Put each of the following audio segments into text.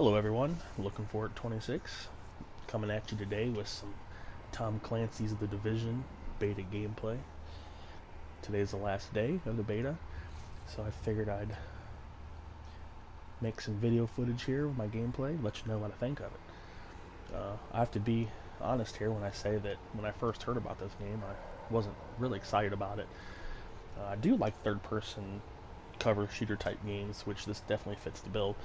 Hello everyone, looking forward 26, coming at you today with some Tom Clancy's The Division beta gameplay. Today's the last day of the beta, so I figured I'd make some video footage here of my gameplay, let you know what I think of it. I have to be honest here when I say that when I first heard about this game, I wasn't really excited about it. I do like third-person cover shooter type games, which this definitely fits the bill,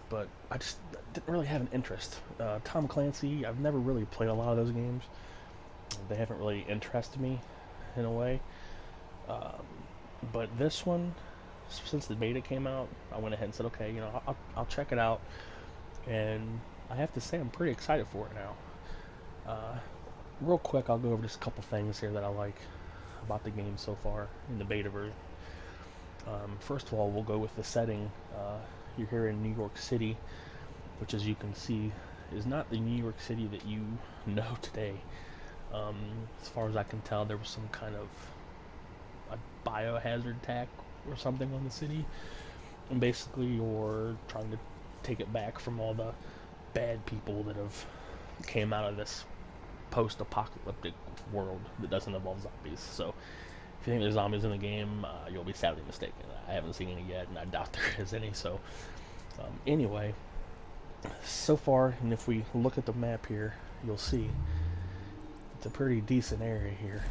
but I just didn't really have an interest. Tom Clancy, I've never really played a lot of those games. They haven't really interested me in a way. Um, but this one, since the beta came out, I went ahead and said, okay, I'll check it out. And I have to say, I'm pretty excited for it now. Real quick, I'll go over just a couple things here that I like about the game so far in the beta version. First of all, we'll go with the setting. You're here in New York City, which, as you can see, is not the New York City that you know today. As far as I can tell, there was some kind of a biohazard attack or something on the city, and basically you're trying to take it back from all the bad people that have came out of this post-apocalyptic world that doesn't involve zombies. So if you think there's zombies in the game, you'll be sadly mistaken. I haven't seen any yet, and I doubt there is any. So anyway, so far, and if we look at the map here, you'll see it's a pretty decent area here.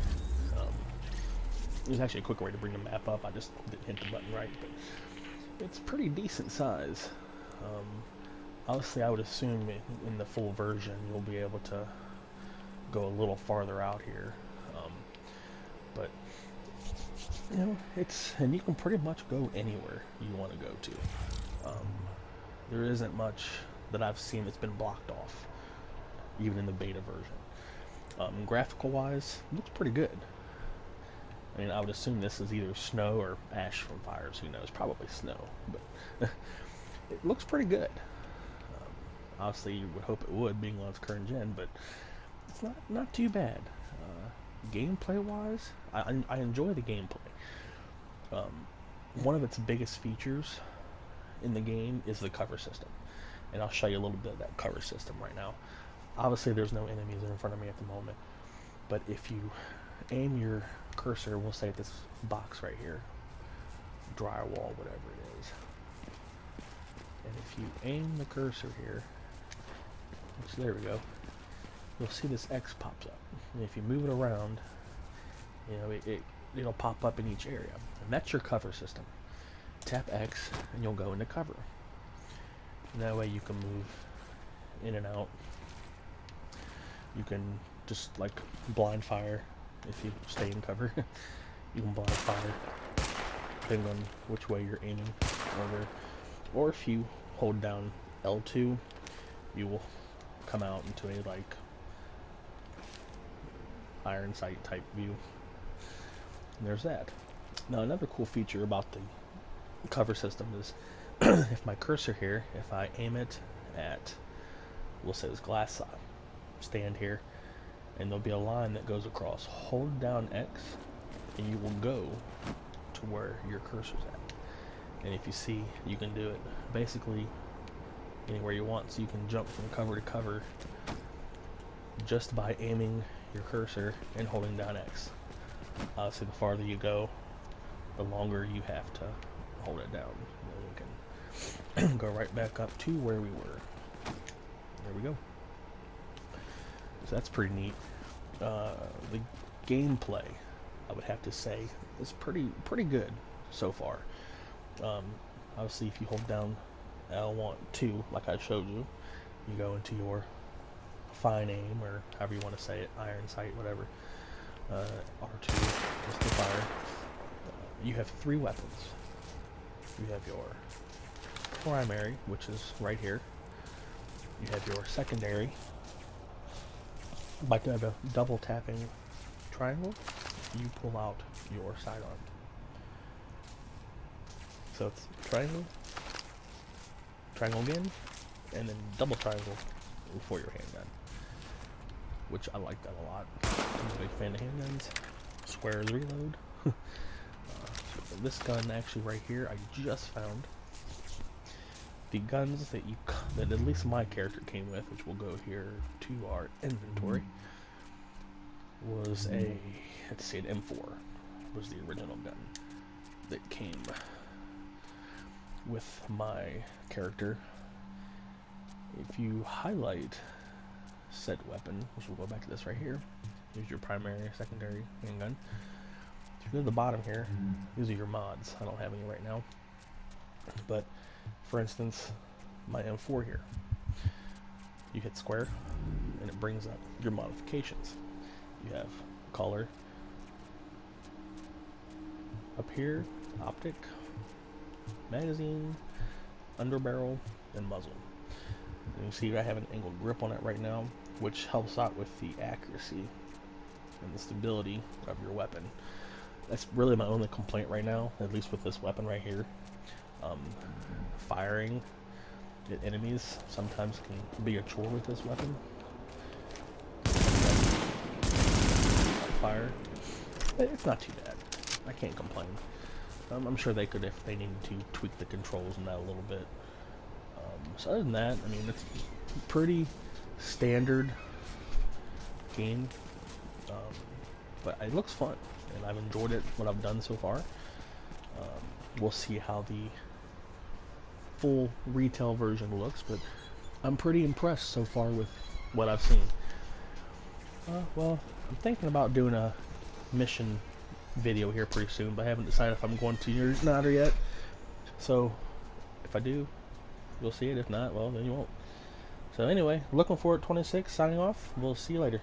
There's actually a quick way to bring the map up. I just didn't hit the button right, but it's pretty decent size. Obviously, I would assume in the full version you'll be able to go a little farther out here, but and you can pretty much go anywhere you want to go to. There isn't much that I've seen that's been blocked off, even in the beta version. Graphical wise, it looks pretty good. I mean, I would assume this is either snow or ash from fires. Who knows? Probably snow, but it looks pretty good. Obviously, you would hope it would, being on its current gen, but it's not too bad. Gameplay wise, I enjoy the gameplay. One of its biggest features in the game is the cover system, and I'll show you a little bit of that cover system right now. Obviously, there's no enemies in front of me at the moment, but if you aim your cursor, we'll say at this box right here, drywall, whatever it is, and if you aim the cursor here, which, there we go, you'll see this X pops up, and if you move it around, it'll pop up in each area, and that's your cover system. Tap X and you'll go into cover, and that way you can move in and out. You can just like blind fire if you stay in cover. You can blind fire depending on which way you're aiming over, or if you hold down L2, you will come out into a like iron sight type view. And there's that. Now, another cool feature about the cover system is if my cursor here, if I aim it at, we'll say this glass stand here, and there'll be a line that goes across. Hold down X and you will go to where your cursor's at. And if you see, you can do it basically anywhere you want, so you can jump from cover to cover just by aiming your cursor and holding down X. Obviously, the farther you go, the longer you have to hold it down. And we can go right back up to where we were. There we go. So that's pretty neat. The gameplay, I would have to say, is pretty good so far. Obviously, if you hold down L2, like I showed you, you go into your fine aim, or however you want to say it, iron sight, whatever. R2 is the fire. You have three weapons. You have your primary, which is right here. You have your secondary. By double tapping triangle, you pull out your sidearm. So it's triangle, triangle again, and then double triangle for your handgun, which I like that a lot. I'm a big fan of handguns. Squares reload. So this gun actually right here I just found. the guns that that at least my character came with, which will go here to our inventory, was a, let's see, an M4 was the original gun that came with my character. If you highlight said weapon, which will go back to this right here, here's your primary, secondary handgun. If you go to the bottom here, these are your mods. I don't have any right now, but for instance, my M4 here, you hit square and it brings up your modifications. You have color up here, optic, magazine, underbarrel, and muzzle. And you see I have an angled grip on it right now, which helps out with the accuracy and the stability of your weapon. That's really my only complaint right now, at least with this weapon right here. Firing at enemies sometimes can be a chore with this weapon. Fire. It's not too bad. I can't complain. I'm sure they could if they needed to tweak the controls on that a little bit. So other than that, I mean, it's a pretty standard game, but it looks fun, and I've enjoyed it, what I've done so far. We'll see how the full retail version looks, but I'm pretty impressed so far with what I've seen. Well, I'm thinking about doing a mission video here pretty soon, but I haven't decided if I'm going to or not yet. So if I do, you'll see it. If not, well, then you won't. So anyway, looking forward to 26, signing off. We'll see you later.